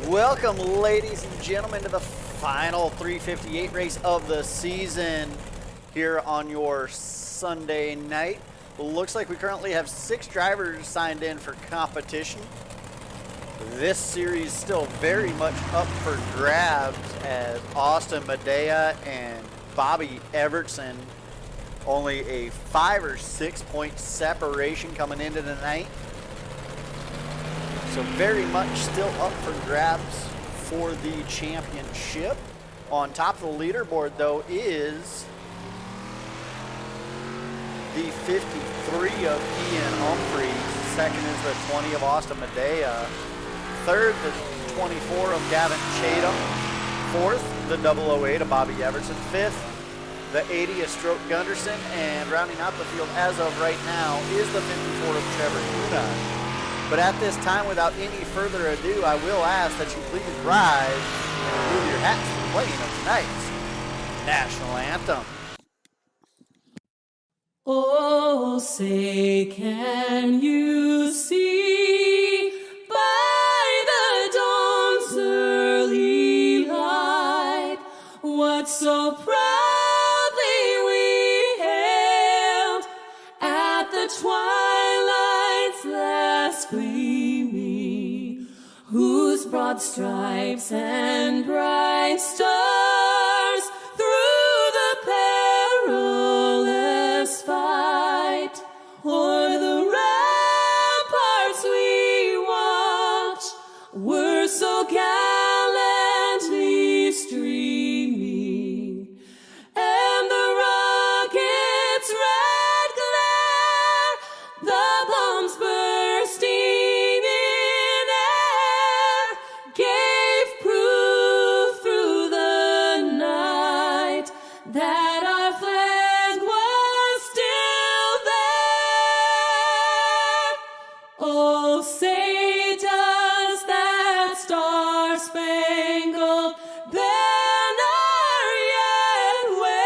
Welcome, ladies and gentlemen, to the final 358 race of the season here on your Sunday night. Looks like we currently have 6 drivers signed in for competition. This series still very much up for grabs as Austin Medea and Bobby Evertson, only a 5 or 6 point separation coming into the night. So very much still up for grabs for the championship. On top of the leaderboard, though, is the 53 of Ian Humphreys. Second is the 20 of Austin Medea. Third, the 24 of Gavin Chatham. Fourth, the 008 of Bobby Evertson. Fifth, the 80 of Stroke Gunderson. And rounding out the field as of right now is the 54 of Trevor Kuna. But at this time, without any further ado, I will ask that you please rise and remove your hats for the playing of tonight's national anthem. Oh, say can you see by the dawn's early light what so proudly we hailed at the twilight's last gleaming, whose broad stripes and bright stars through the perilous fight o'er the ramparts we watched were so gallantly streaming, and the rocket's red glare, the bombs bursting in air, gave proof through the night that our flag was still there. Oh, say does that star-spangled banner yet wave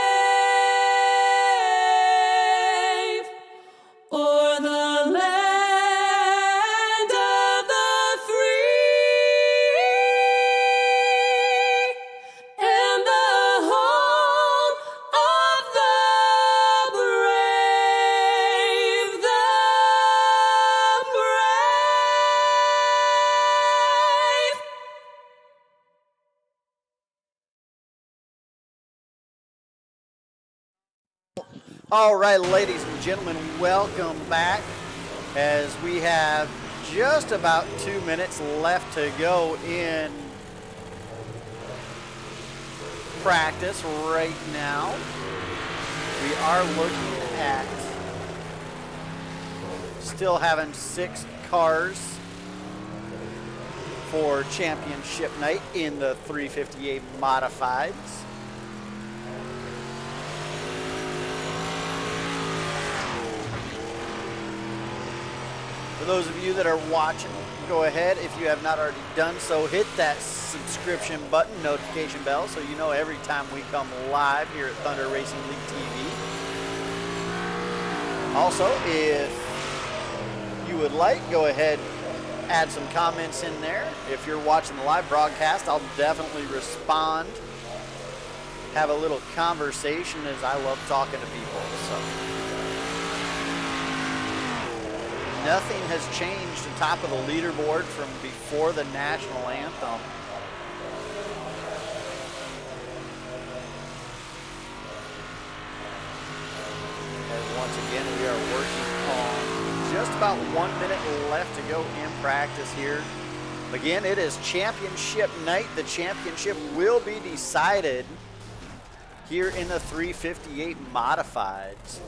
o'er the land of the free and the home of the brave, the brave. All right, ladies and gentlemen, welcome back as we have just about 2 minutes left to go in practice right now. We are looking at still having 6 cars for championship night in the 358 modifieds. For those of you that are watching, go ahead, if you have not already done so, hit that subscription button, notification bell, so you know every time we come live here at Thunder Racing League TV. Also, if you would like, go ahead, add some comments in there. If you're watching the live broadcast, I'll definitely respond, have a little conversation, as I love talking to people. So nothing has changed on top of the leaderboard from before the national anthem. And once again, we are working on just about 1 minute left to go in practice here. Again, it is championship night. The championship will be decided here in the 358 modifieds.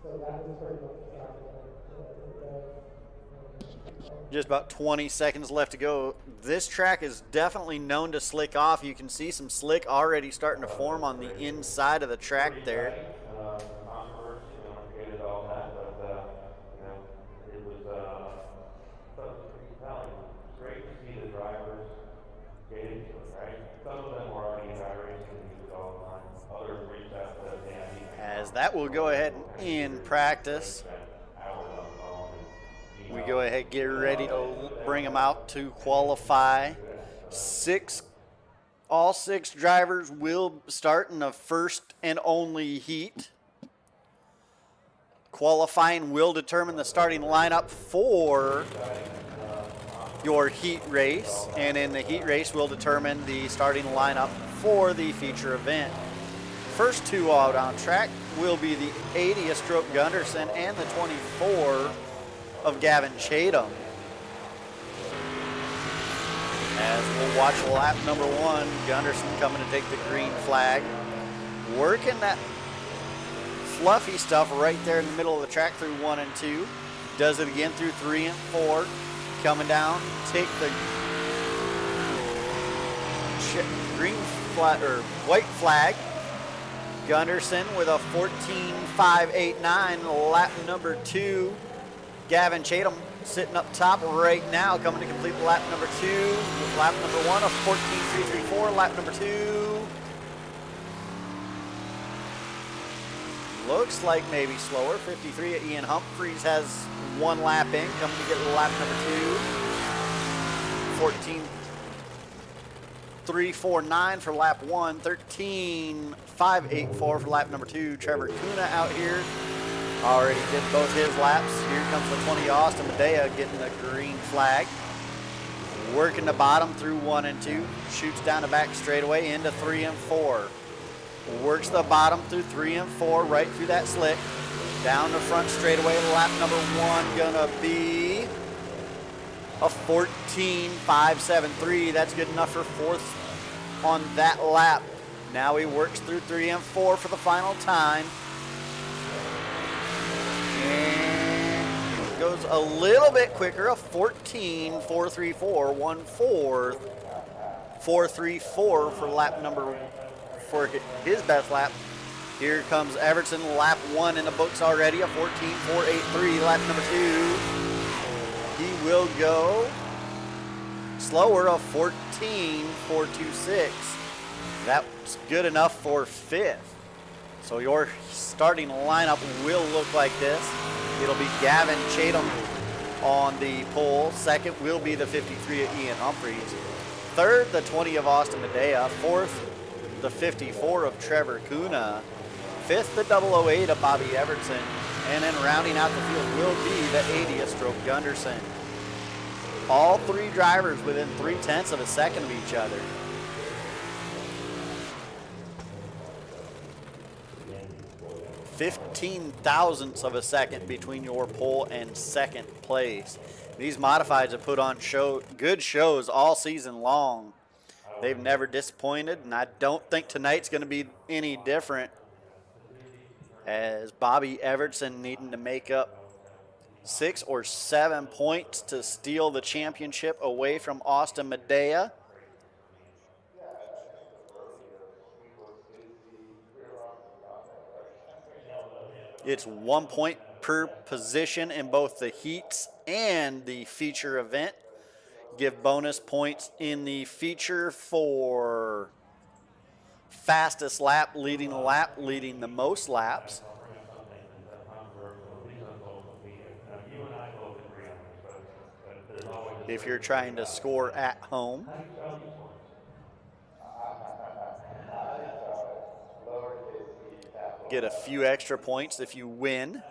So that was pretty much the Just about 20 seconds left to go. This track is definitely known to slick off. You can see some slick already starting to form on the inside of the track there. Controversy, we don't forget it all that, but it was pretty compelling. It's great to see the drivers get into it, right? Some of them were already in iRacing and used it all the time. Others reached out to Danny. As that will go ahead and end practice. We go ahead, get ready to bring them out to qualify. All six drivers will start in the first and only heat. Qualifying will determine the starting lineup for your heat race, and in the heat race will determine the starting lineup for the feature event. First two out on track will be the 80 of Stroke Gunderson and the 24 of Gavin Chatham. As we'll watch lap number one, Gunderson coming to take the green flag. Working that fluffy stuff right there in the middle of the track through 1 and 2. Does it again through 3 and 4. Coming down, take the green flag or white flag. Gunderson with a 14.589, lap number 2. Gavin Chatham sitting up top right now, coming to complete lap number 2. Lap number 1 of 14.334, lap number 2. Looks like maybe slower. 53 at Ian Humphreys has 1 lap in, coming to get lap number 2. 14.349 for lap 1. 13.584 for lap number 2. Trevor Kuna out here already did both his laps. Here comes the 20 Austin Medea getting the green flag. Working the bottom through 1 and 2. Shoots down the back straightaway into 3 and 4. Works the bottom through 3 and 4, right through that slick. Down the front straightaway, lap number 1 gonna be a 14.573. That's good enough for 4th on that lap. Now he works through 3 and 4 for the final time. And goes a little bit quicker, a 14.434, 1/4. 4.34 for lap number, for his best lap. Here comes Everton, lap 1 in the books already, a 14.483, lap number 2. He will go slower, a 14.426. That's good enough for 5th. So your starting lineup will look like this. It'll be Gavin Chatham on the pole. Second will be the 53 of Ian Humphreys. Third, the 20 of Austin Medea. Fourth, the 54 of Trevor Kuna. Fifth, the 008 of Bobby Everton. And then rounding out the field will be the 80 of Stroke Gunderson. All 3 drivers within 0.3 of a second of each other. 15 thousandths of a second between your pole and second place. These modifieds have put on good shows all season long. They've never disappointed, and I don't think tonight's going to be any different, as Bobby Everton needing to make up 6 or 7 points to steal the championship away from Austin Medea. It's 1 point per position in both the heats and the feature event. Give bonus points in the feature for fastest lap, leading the most laps. If you're trying to score at home. Get a few extra points if you win.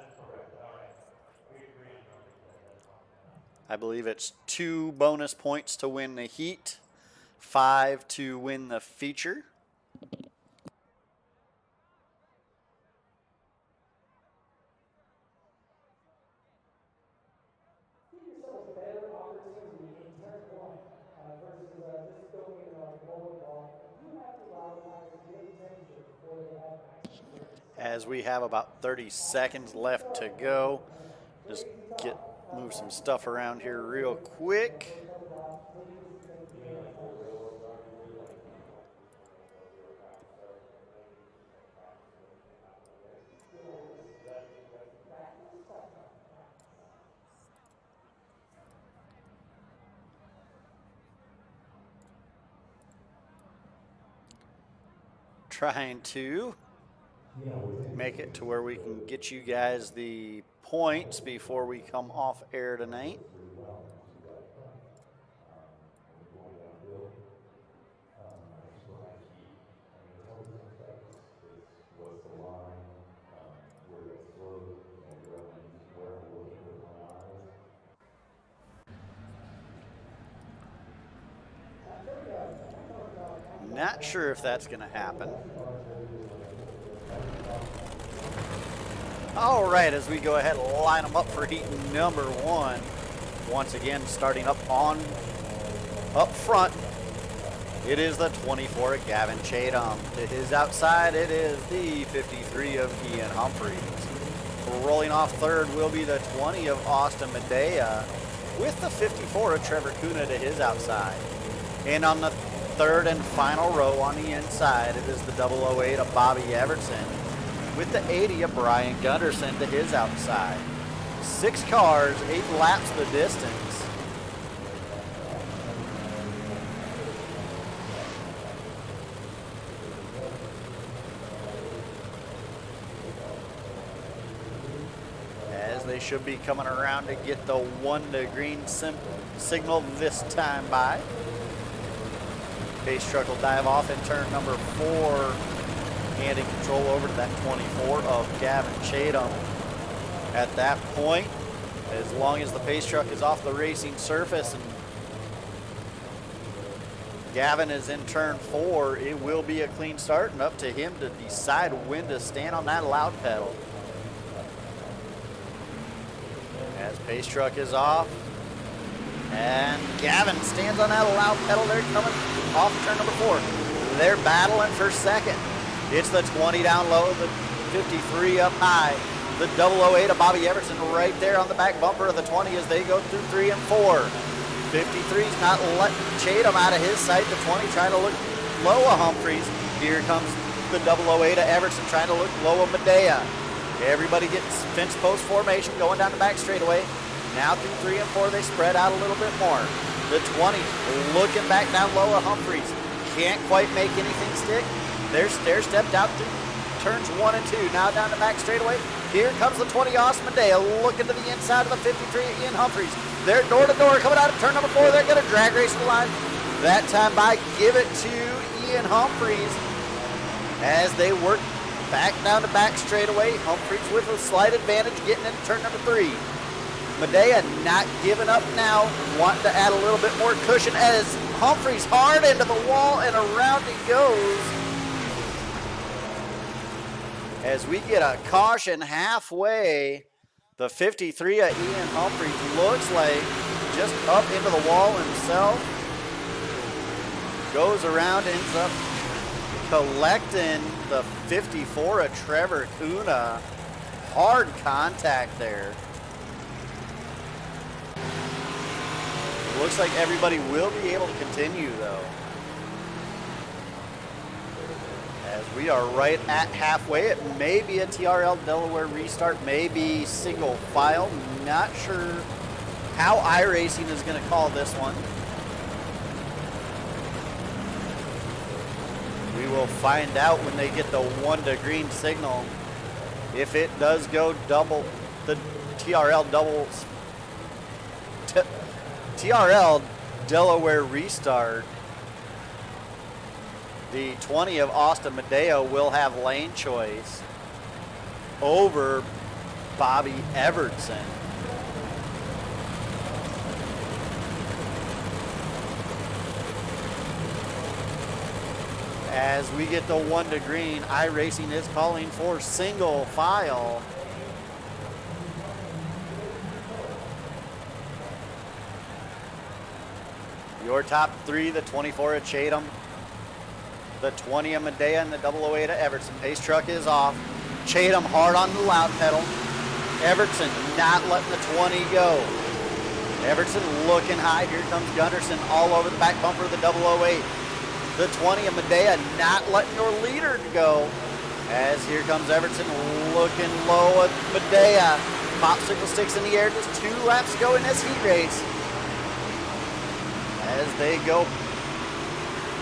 I believe it's 2 bonus points to win the heat, 5 to win the feature. As we have about 30 seconds left to go, just Move some stuff around here real quick. Trying to make it to where we can get you guys the points before we come off air tonight. Not sure if that's going to happen. All right, as we go ahead and line them up for heat number 1. Once again, starting up front, it is the 24 of Gavin Chatham. To his outside, it is the 53 of Ian Humphreys. Rolling off third will be the 20 of Austin Medea, with the 54 of Trevor Kuna to his outside. And on the third and final row on the inside, it is the 008 of Bobby Everson, with the 80 of Brian Gunderson to his outside. 6 cars, 8 laps the distance. As they should be coming around to get the 1 to green signal this time by. Pace truck will dive off in turn number 4, handing control over to that 24 of Gavin Chatham. At that point, as long as the pace truck is off the racing surface and Gavin is in turn 4, it will be a clean start and up to him to decide when to stand on that loud pedal. As pace truck is off, and Gavin stands on that loud pedal. They're coming off turn number 4. They're battling for second. It's the 20 down low, the 53 up high. The 008 of Bobby Everson right there on the back bumper of the 20 as they go through 3 and 4. 53's not letting Chatham out of his sight. The 20 trying to look low of Humphreys. Here comes the 008 of Everson trying to look low of Medea. Everybody gets fence post formation going down the back straightaway. Now through 3 and 4, they spread out a little bit more. The 20 looking back down low of Humphreys. Can't quite make anything stick. They're stair-stepped out through turns 1 and 2. Now down the back straightaway. Here comes the 20 Austin Medea looking to the inside of the 53 Ian Humphreys. They're door to door coming out of turn number 4. They're going to drag race the line. That time by, give it to Ian Humphreys as they work back down the back straightaway. Humphreys with a slight advantage getting into turn number 3. Medea not giving up now, wanting to add a little bit more cushion as Humphreys hard into the wall and around he goes. As we get a caution halfway, the 53 of Ian Humphreys looks like just up into the wall himself. Goes around, ends up collecting the 54 of Trevor Kuna. Hard contact there. Looks like everybody will be able to continue though. As we are right at halfway, it may be a TRL Delaware restart, maybe single file. Not sure how iRacing is going to call this one. We will find out when they get the 1 to green signal. If it does go double, the TRL doubles. TRL Delaware restart, the 20 of Austin Medea will have lane choice over Bobby Everson. As we get the 1 to green, iRacing is calling for single file. Your top 3, the 24 of Chatham, the 20 of Medea, and the 008 of Everson. Pace truck is off. Chatham hard on the loud pedal. Everson not letting the 20 go. Everton looking high. Here comes Gunderson all over the back bumper of the 008. The 20 of Medea not letting your leader go. As here comes Everton looking low at Medea. Popsicle sticks in the air, just 2 laps to go in this heat race. As they go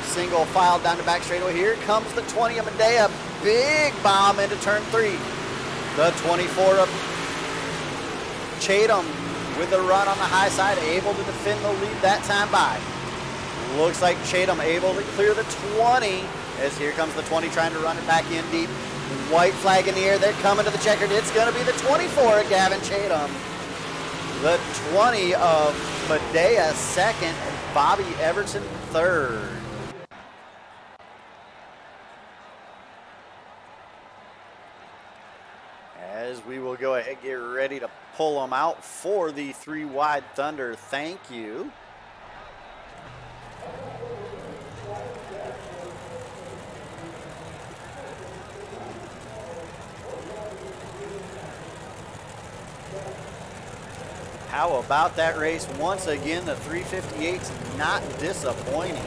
single file down the back straightaway. Here comes the 20 of Medea. Big bomb into turn 3. The 24 of Chatham with a run on the high side, able to defend the lead that time by. Looks like Chatham able to clear the 20, as here comes the 20 trying to run it back in deep. White flag in the air, they're coming to the checkered. It's going to be the 24 of Gavin Chatham. The 20 of Medea second, and Bobby Everton third. As we will go ahead and get ready to pull them out for the 3 wide Thunder. Thank you. How about that race? Once again, the 358's not disappointing.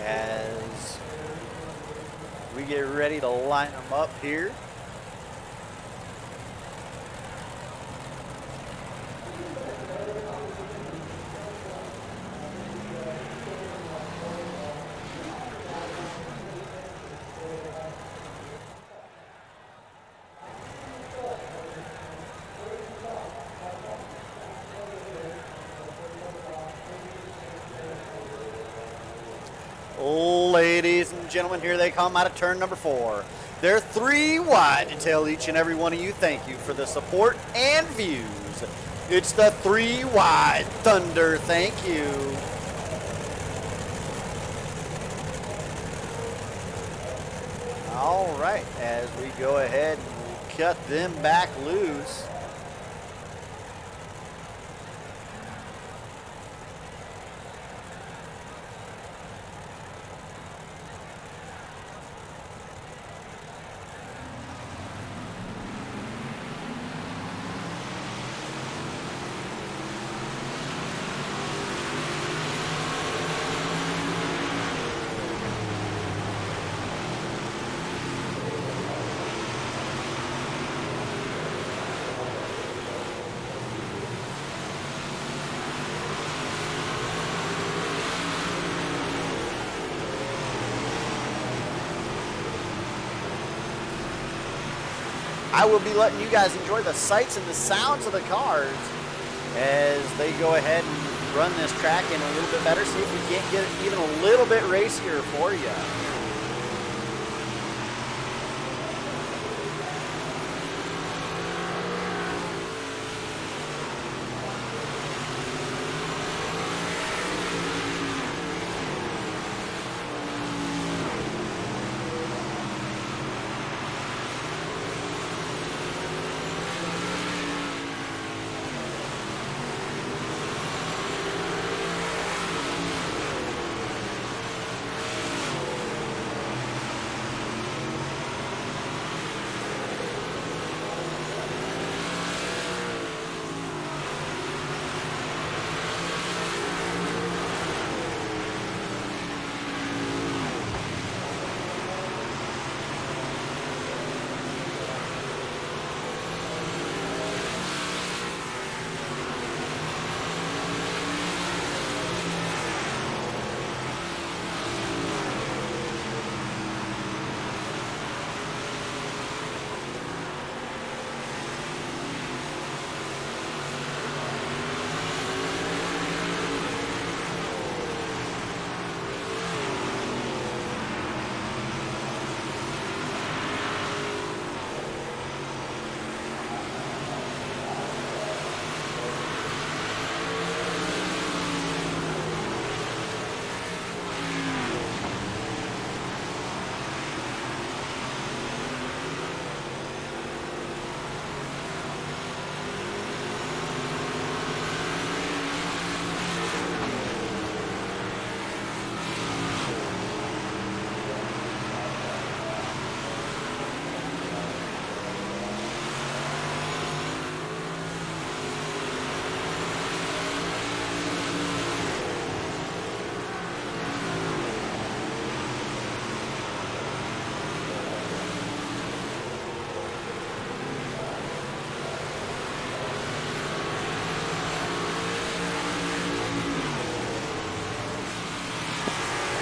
As we get ready to line them up here. Ladies and gentlemen, here they come out of turn number 4. They're 3 wide to tell each and every one of you thank you for the support and views. It's the 3 wide Thunder. Thank you. All right, as we go ahead and cut them back loose. I will be letting you guys enjoy the sights and the sounds of the cars as they go ahead and run this track in a little bit better, see if we can't get it even a little bit racier for you.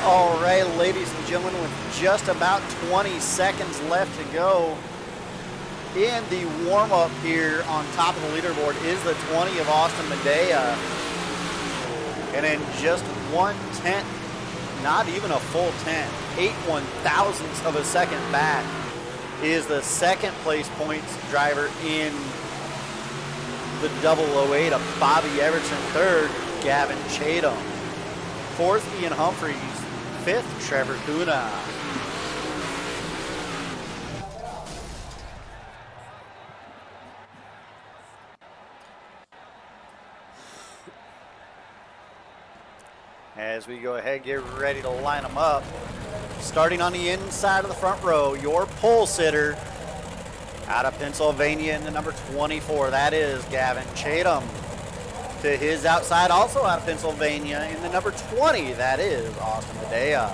All right, ladies and gentlemen, with just about 20 seconds left to go in the warm-up here on top of the leaderboard is the 20 of Austin Medea. And in just 1/10, not even a full 10, 8/1000ths of a second back is the second place points driver in the 008 of Bobby Everson. Third, Gavin Chatham. Fourth, Ian Humphreys. Fifth, Trevor Kuna. As we go ahead, get ready to line them up. Starting on the inside of the front row, your pole sitter out of Pennsylvania in the number 24. That is Gavin Chatham. To his outside, also out of Pennsylvania in the number 20. That is Austin Medea.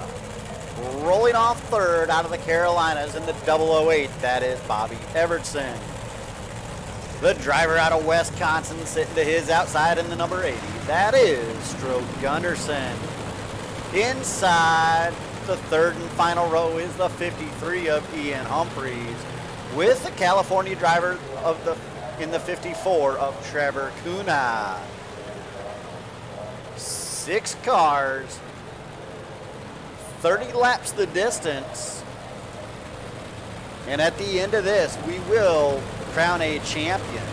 Rolling off third out of the Carolinas in the 008. That is Bobby Everson. The driver out of Wisconsin sitting to his outside in the number 80. That is Stroke Gunderson. Inside the third and final row is the 53 of Ian Humphreys, with the California driver in the 54 of Trevor Kuna. 6 cars, 30 laps the distance, and at the end of this, we will crown a champion.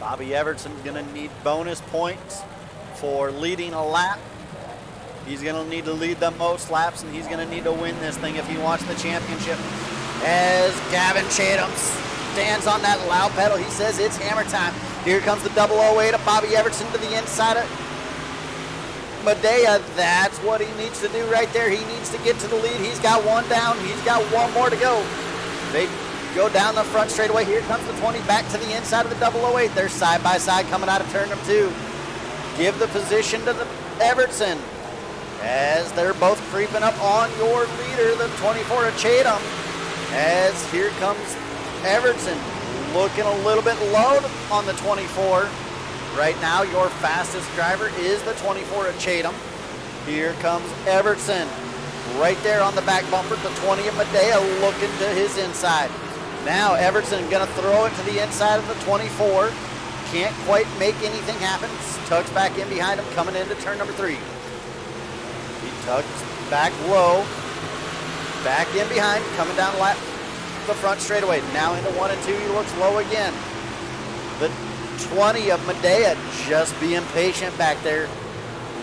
Bobby Everson's going to need bonus points for leading a lap. He's going to need to lead the most laps, and he's going to need to win this thing if he wants the championship. As Gavin Chatham stands on that loud pedal, he says it's hammer time. Here comes the 008 of Bobby Everson to the inside of Medea. That's what he needs to do right there. He needs to get to the lead. He's got one down. He's got one more to go. They go down the front straightaway. Here comes the 20 back to the inside of the 008. They're side by side coming out of turn number 2. Give the position to the Everson as they're both creeping up on your leader, the 24 of Chatham. As here comes Everson looking a little bit low on the 24. Right now, your fastest driver is the 24 of Chatham. Here comes Everson right there on the back bumper, the 20 of Medea looking to his inside. Now Everson gonna throw it to the inside of the 24. Can't quite make anything happen. Tugs back in behind him, coming into turn number 3. He tugs back low, back in behind, coming down the front straightaway. Now into 1 and 2, he looks low again. The 20 of Medea just being patient back there,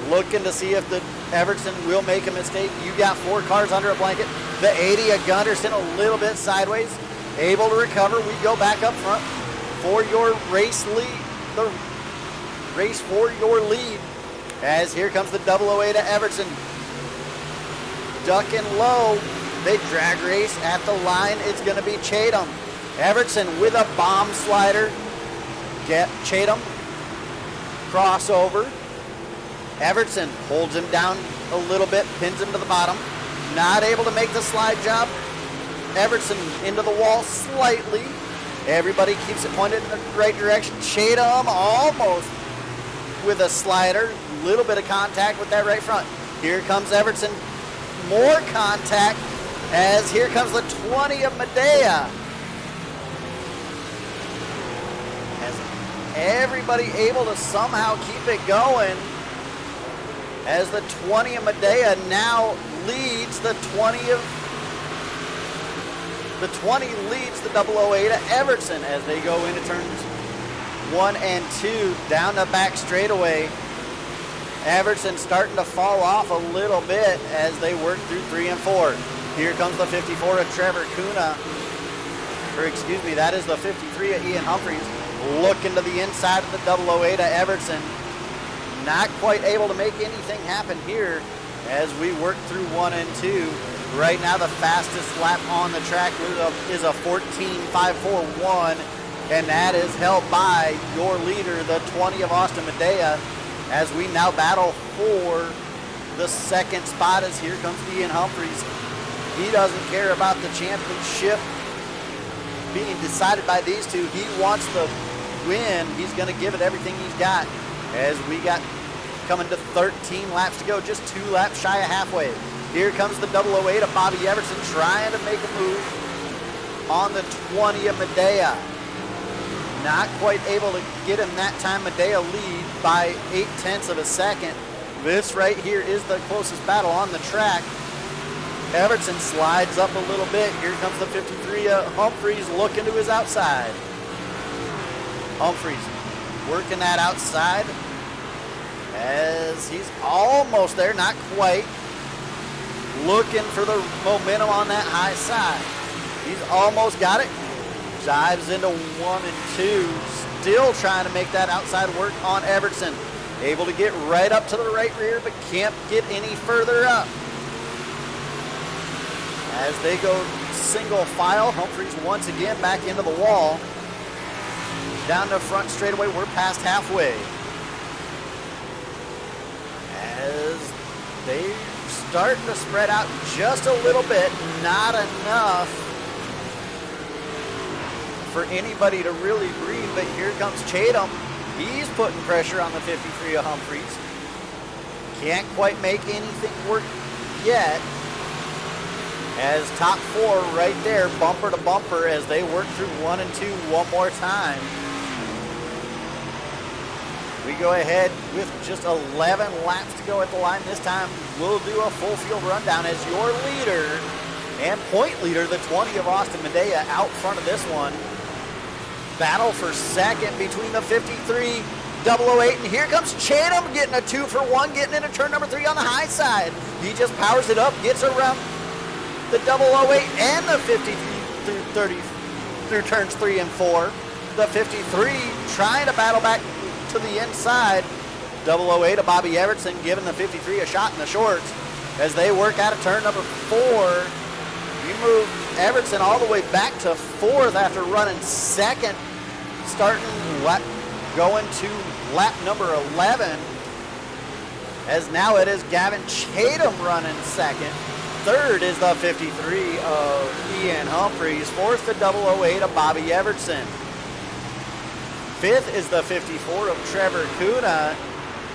looking to see if the Everson will make a mistake. You got 4 cars under a blanket. The 80 of Gunderson a little bit sideways, able to recover. We go back up front for your race lead, the race for your lead, as here comes the 008 of Everson. Ducking low, they drag race at the line. It's going to be Chatham. Everson with a bomb slider. Get Chatham, crossover. Everson holds him down a little bit, pins him to the bottom. Not able to make the slide job. Everson into the wall slightly. Everybody keeps it pointed in the right direction. Chatham almost with a slider. Little bit of contact with that right front. Here comes Everson. More contact as here comes the 20 of Medea. As everybody able to somehow keep it going. As the 20 of Medea now leads the 20 leads the 008 of Everson as they go into turns 1 and 2 down the back straightaway. Everson starting to fall off a little bit as they work through 3 and 4. Here comes the 54 of Trevor Kuna. Or excuse me, that is the 53 of Ian Humphreys. Looking to the inside of the 008 of Everson. Not quite able to make anything happen here as we work through 1 and 2. Right now the fastest lap on the track is a 14.541, and that is held by your leader, the 20 of Austin Medea, as we now battle for the second spot as here comes Ian Humphreys. He doesn't care about the championship being decided by these two. He wants the win. He's going to give it everything he's got as we got coming to 13 laps to go, just 2 laps shy of halfway. Here comes the 008 of Bobby Everson trying to make a move on the 20 of Medea. Not quite able to get him that time. Medea lead by 0.8 of a second. This right here is the closest battle on the track. Everson slides up a little bit. Here comes the 53 Humphreys looking to his outside. Humphreys working that outside as he's almost there, not quite. Looking for the momentum on that high side. He's almost got it. Dives into 1 and 2. Still trying to make that outside work on Everson. Able to get right up to the right rear, but can't get any further up. As they go single file, Humphreys once again back into the wall. Down the front straightaway, we're past halfway. As they starting to spread out just a little bit, not enough for anybody to really breathe, but here comes Chatham. He's putting pressure on the 53 of Humphreys. Can't quite make anything work yet. As top 4 right there, bumper to bumper as they work through 1 and 2 one more time. We go ahead with just 11 laps to go at the line. This time we'll do a full field rundown as your leader and point leader, the 20 of Austin Medea, out front of this one. Battle for second between the 53, 008, and here comes Chatham getting a 2 for 1, getting into turn number 3 on the high side. He just powers it up, gets around the 008 and the 53 through 30 through turns 3 and 4. The 53 trying to battle back to the inside. 008 of Bobby Everson giving the 53 a shot in the shorts as they work out of turn number 4. You move Everson all the way back to 4th after running second, going to lap number 11. As now it is Gavin Chatham running second. 3rd is the 53 of Ian Humphreys. 4th, the 008 of Bobby Everson. 5th is the 54 of Trevor Kuna.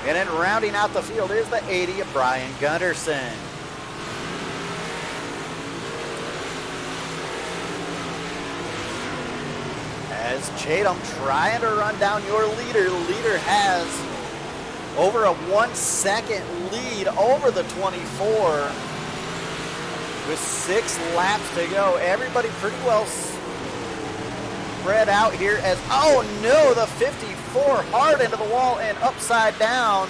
And then rounding out the field is the 80 of Brian Gunderson. As Chatham trying to run down your leader. Leader has over a 1 second lead over the 24 with 6 laps to go. Everybody pretty well spread out here as, oh no, the 54 hard into the wall and upside down.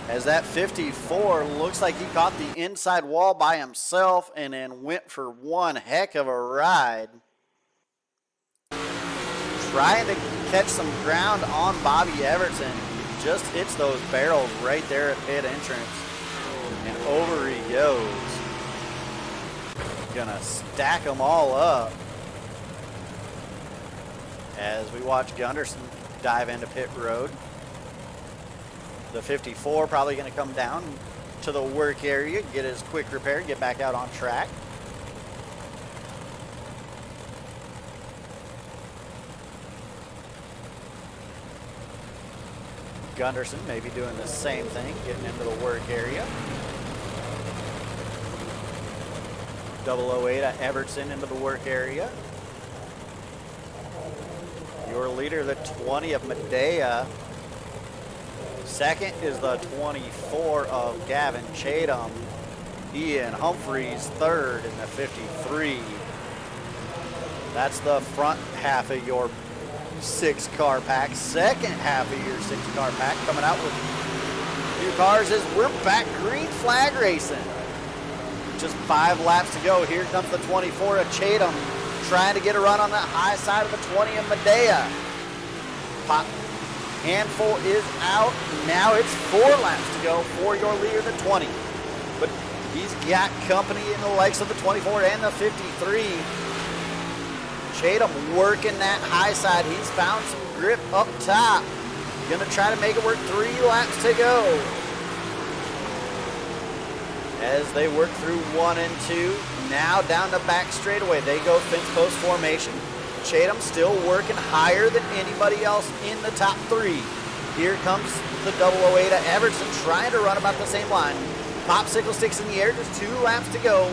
As that 54 looks like he caught the inside wall by himself and then went for one heck of a ride. Trying to catch some ground on Bobby Everson. Just hits those barrels right there at pit entrance. And over he goes. Gonna stack them all up. As we watch Gunderson dive into pit road. The 54 probably going to come down to the work area, get his quick repair, get back out on track. Gunderson maybe doing the same thing, getting into the work area. 008 at Everson into the work area. Your leader, the 20 of Medea. Second is the 24 of Gavin Chatham. Ian Humphreys third in the 53. That's the front half of your 6-car pack. Second half of your 6-car pack coming out with new cars as we're back green flag racing. Just 5 laps to go. Here comes the 24 of Chatham trying to get a run on that high side of the 20 of Medea. Pop. Handful is out. Now it's 4 laps to go for your leader, the 20. But He's got company in the likes of the 24 and the 53. Chatham working that high side. He's found some grip up top. Gonna try to make it work. 3 laps to go. As they work through 1 and 2. Now down the back straightaway. They go fence post formation. Chatham still working higher than anybody else in the top 3. Here comes the 008 Everson trying to run about the same line. Popsicle sticks in the air, just 2 laps to go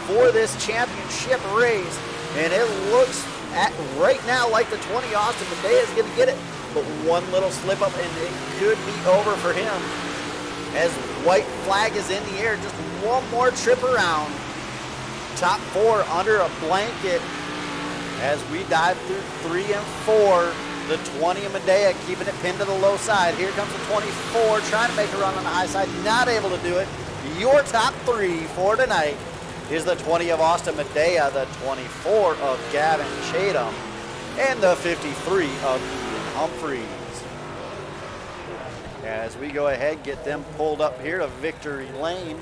for this championship race. And it looks right now like the 20 Austin Medea is going to get it. But one little slip up and it could be over for him. As white flag is in the air, just one more trip around. Top 4 under a blanket as we dive through 3 and 4. The 20 of Medea keeping it pinned to the low side. Here comes the 24 trying to make a run on the high side. Not able to do it. Your top 3 for tonight is the 20 of Austin Medea, the 24 of Gavin Chatham, and the 53 of Ian Humphreys. As we go ahead, get them pulled up here to victory lane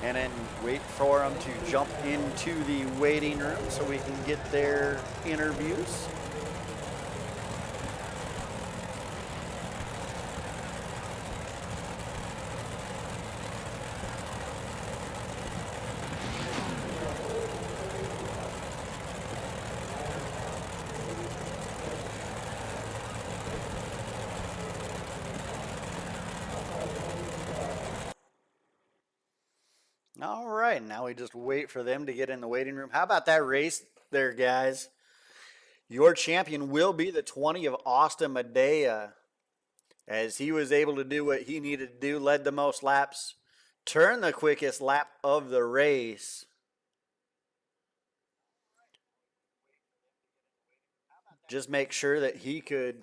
and then wait for them to jump into the waiting room so we can get their interviews. All right, now we just wait for them to get in the waiting room. How about that race there, guys? Your champion will be the 20 of Austin Medea, as he was able to do what he needed to do, led the most laps, turned the quickest lap of the race. Just make sure that he could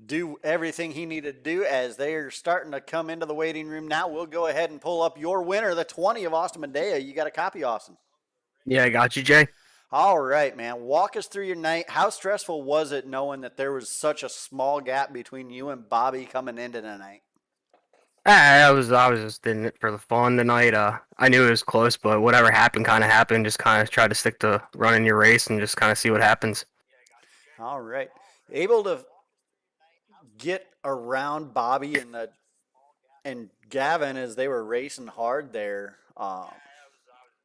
do everything he needed to do as they are starting to come into the waiting room now. We'll go ahead and pull up your winner, the 20 of Austin Medea. You got a copy, Austin? Yeah, I got you, Jay. All right, man. Walk us through your night. How stressful was it knowing that there was such a small gap between you and Bobby coming into the night? I was just in it for the fun tonight. I knew it was close, but whatever happened kind of happened. Just kind of try to stick to running your race and just kind of see what happens. All right. Able to get around Bobby and Gavin as they were racing hard there,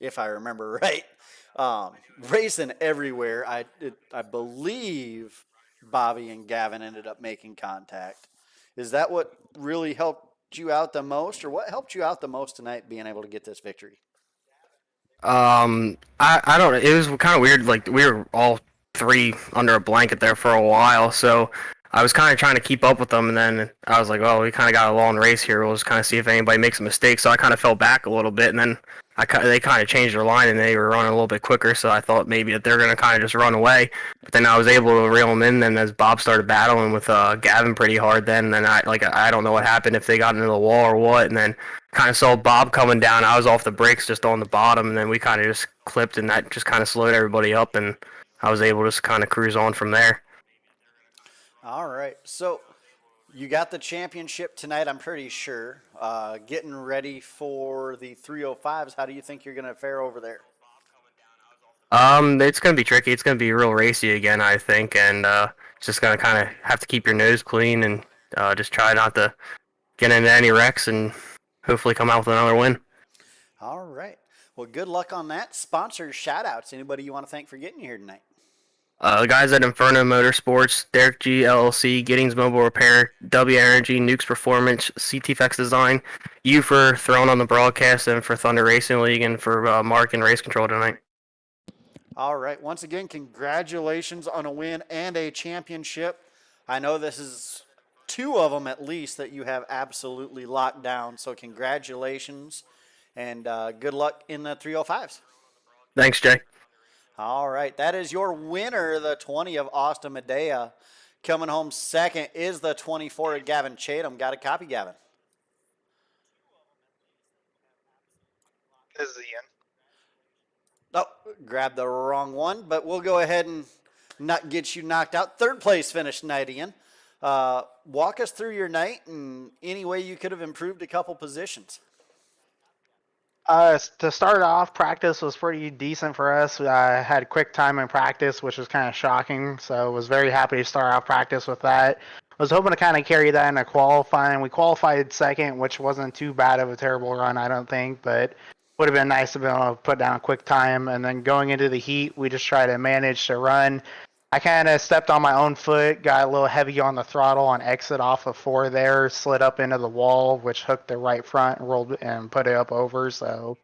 if I remember right. Racing everywhere. I believe Bobby and Gavin ended up making contact. Is that what really helped you out the most, or what helped you out the most tonight being able to get this victory? I don't know. It was kind of weird. Like we were all 3 under a blanket there for a while, so I was kind of trying to keep up with them, and then I was like, "Oh, we kind of got a long race here. We'll just kind of see if anybody makes a mistake." So I kind of fell back a little bit, and then they kind of changed their line, and they were running a little bit quicker. So I thought maybe that they're gonna kind of just run away, but then I was able to reel them in. And as Bob started battling with Gavin pretty hard, then I don't know what happened, if they got into the wall or what, and then kind of saw Bob coming down. I was off the brakes just on the bottom, and then we kind of just clipped, and that just kind of slowed everybody up, and I was able to just kind of cruise on from there. All right. So you got the championship tonight, I'm pretty sure. Getting ready for the 305s. How do you think you're going to fare over there? It's gonna be tricky. It's gonna be real racy again, I think, and it's just gonna kind of have to keep your nose clean and just try not to get into any wrecks and hopefully come out with another win. All right. Well, good luck on that. Sponsor shout outs. Anybody you want to thank for getting you here tonight? The guys at Inferno Motorsports, Derek G LLC, Giddings Mobile Repair, W Energy, Nukes Performance, CTFX Design, you for throwing on the broadcast, and for Thunder Racing League, and for Mark and Race Control tonight. All right. Once again, congratulations on a win and a championship. I know this is 2 of them at least that you have absolutely locked down. So congratulations and good luck in the 305s. Thanks, Jay. All right. That is your winner, the 20 of Austin Medea. Coming home second is the 24 of Gavin Chatham. Got a copy, Gavin? This is Ian. Oh, grabbed the wrong one, but we'll go ahead and not get you knocked out. Third place finish tonight, Ian. Walk us through your night and any way you could have improved a couple positions. To start off, practice was pretty decent for us. I had quick time in practice, which was kind of shocking. So was very happy to start off practice with that. Was hoping to kind of carry that into qualifying. We qualified second, which wasn't too bad of a terrible run, I don't think, but would have been nice to be able to put down a quick time. And then going into the heat, we just try to manage to run. I kind of stepped on my own foot, got a little heavy on the throttle on exit off of four there, slid up into the wall, which hooked the right front, rolled and put it up over. So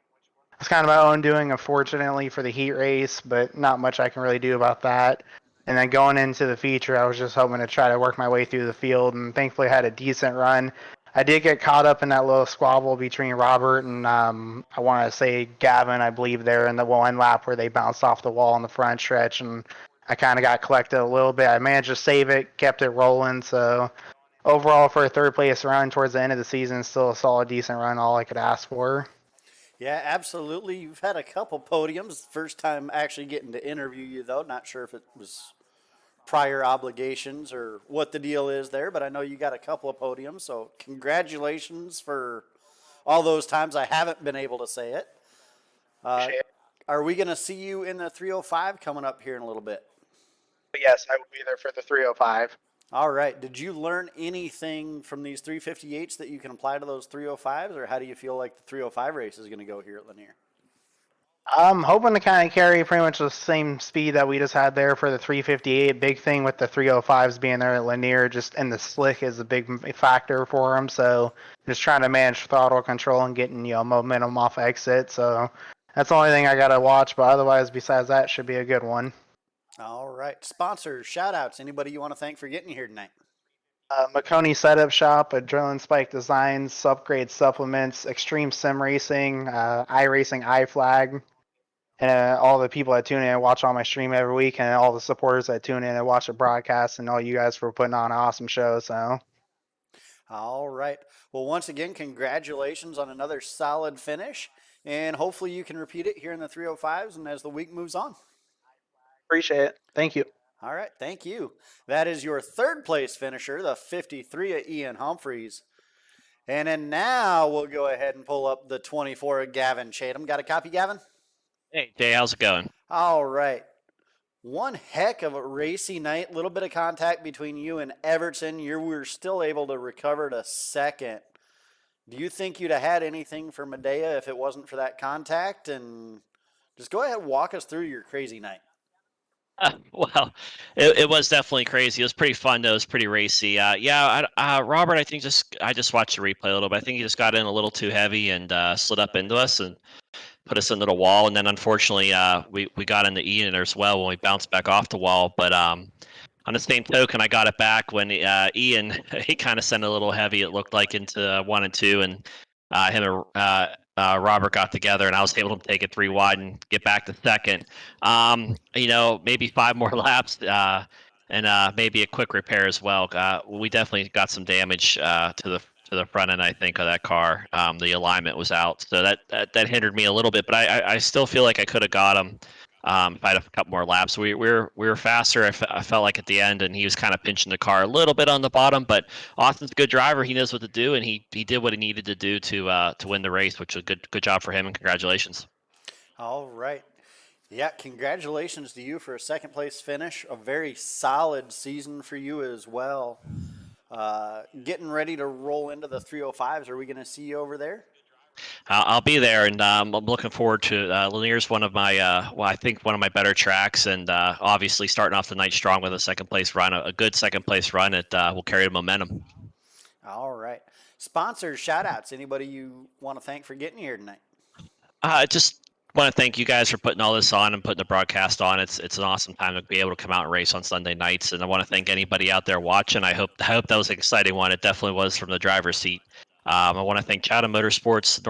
it's kind of my own doing, unfortunately, for the heat race, but not much I can really do about that. And then going into the feature, I was just hoping to try to work my way through the field, and thankfully had a decent run. I did get caught up in that little squabble between Robert and I want to say Gavin, I believe, there in the one lap where they bounced off the wall in the front stretch, and I kind of got collected a little bit. I managed to save it, kept it rolling. So overall, for a third place run towards the end of the season, still a solid, decent run, all I could ask for. Yeah, absolutely. You've had a couple podiums. First time actually getting to interview you, though. Not sure if it was prior obligations or what the deal is there, but I know you got a couple of podiums. So congratulations for all those times I haven't been able to say it. Are we going to see you in the 305 coming up here in a little bit? Yes, I will be there for the 305. All right. Did you learn anything from these 358s that you can apply to those 305s, or how do you feel like the 305 race is going to go here at Lanier? I'm hoping to kind of carry pretty much the same speed that we just had there for the 358. Big thing with the 305s being there at Lanier, just in the slick is a big factor for them. So just trying to manage throttle control and getting momentum off exit. So that's the only thing I got to watch. But otherwise, besides that, should be a good one. All right. Sponsors, shout outs. Anybody you want to thank for getting you here tonight? Maconi Setup Shop, Adrenaline Spike Designs, Upgrade Supplements, Extreme Sim Racing, iRacing iFlag, and all the people that tune in and watch all my stream every week, and all the supporters that tune in and watch the broadcast, and all you guys for putting on an awesome show. So, all right. Well, once again, congratulations on another solid finish, and hopefully you can repeat it here in the 305s and as the week moves on. appreciate it. Thank you. All right, thank you. That is your third place finisher, the 53 of Ian Humphreys. And then now we'll go ahead and pull up the 24 of Gavin Chatham. Got a copy, Gavin? Hey, Jay, how's it going? All right. One heck of a racy night. A little bit of contact between you and Everton. You were still able to recover to second. Do you think you'd have had anything for Medea if it wasn't for that contact? And just go ahead and walk us through your crazy night. Well, it was definitely crazy. It was pretty fun, though. It was pretty racy. Robert, I think I just watched the replay a little bit. I think he just got in a little too heavy and slid up into us and put us into the wall. And then unfortunately, we got into Ian as well when we bounced back off the wall. But on the same token, I got it back when Ian he kind of sent a little heavy. It looked like into 1 and 2, and him and Robert got together, and I was able to take it 3 wide and get back to second. Maybe 5 more laps and maybe a quick repair as well. We definitely got some damage to the front end, I think, of that car. The alignment was out, so that hindered me a little bit. But I still feel like I could have got him if I had a couple more laps. We were faster. I felt like at the end, and he was kind of pinching the car a little bit on the bottom. But Austin's a good driver. He knows what to do, and he did what he needed to do to win the race, which was good job for him. And congratulations. All right. Yeah, congratulations to you for a second place finish. A very solid season for you as well. Getting ready to roll into the 305s. Are we going to see you over there? I'll be there, and I'm looking forward to Lanier's one of my, I think one of my better tracks, and obviously starting off the night strong with a second place run, a good second place run. It will carry the momentum. All right. Sponsors, shout outs. Anybody you want to thank for getting here tonight? Just want to thank you guys for putting all this on and putting the broadcast on. It's an awesome time to be able to come out and race on Sunday nights, and I want to thank anybody out there watching. I hope that was an exciting one. It definitely was from the driver's seat. I want to thank Chatham Motorsports,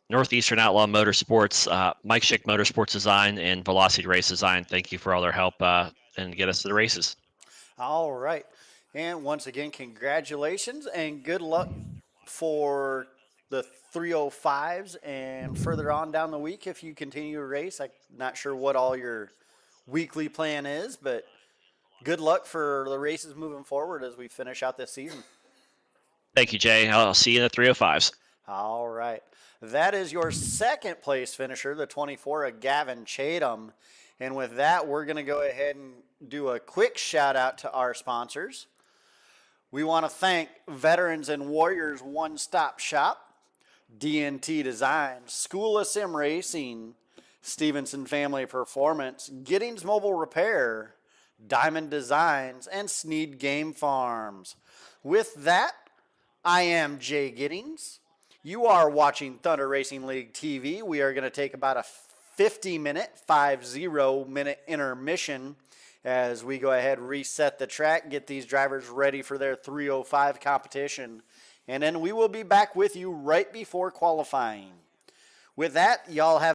Northeastern Outlaw Motorsports, Mike Schick Motorsports Design, and Velocity Race Design. Thank you for all their help and get us to the races. All right. And once again, congratulations and good luck for the 305s and further on down the week if you continue to race. I'm not sure what all your weekly plan is, but Good luck for the races moving forward as we finish out this season. Thank you, Jay. I'll see you in the 305s. All right. That is your second place finisher, the 24 of Gavin Chatham. And with that, we're going to go ahead and do a quick shout out to our sponsors. We want to thank Veterans and Warriors One Stop Shop, DNT Design, School of Sim Racing, Stevenson Family Performance, Giddings Mobile Repair, Diamond Designs, and Sneed Game Farms. With that, I am Jay Giddings. You are watching Thunder Racing League TV. We are going to take about a 50-minute intermission as we go ahead, reset the track, get these drivers ready for their 305 competition. And then we will be back with you right before qualifying. With that, y'all have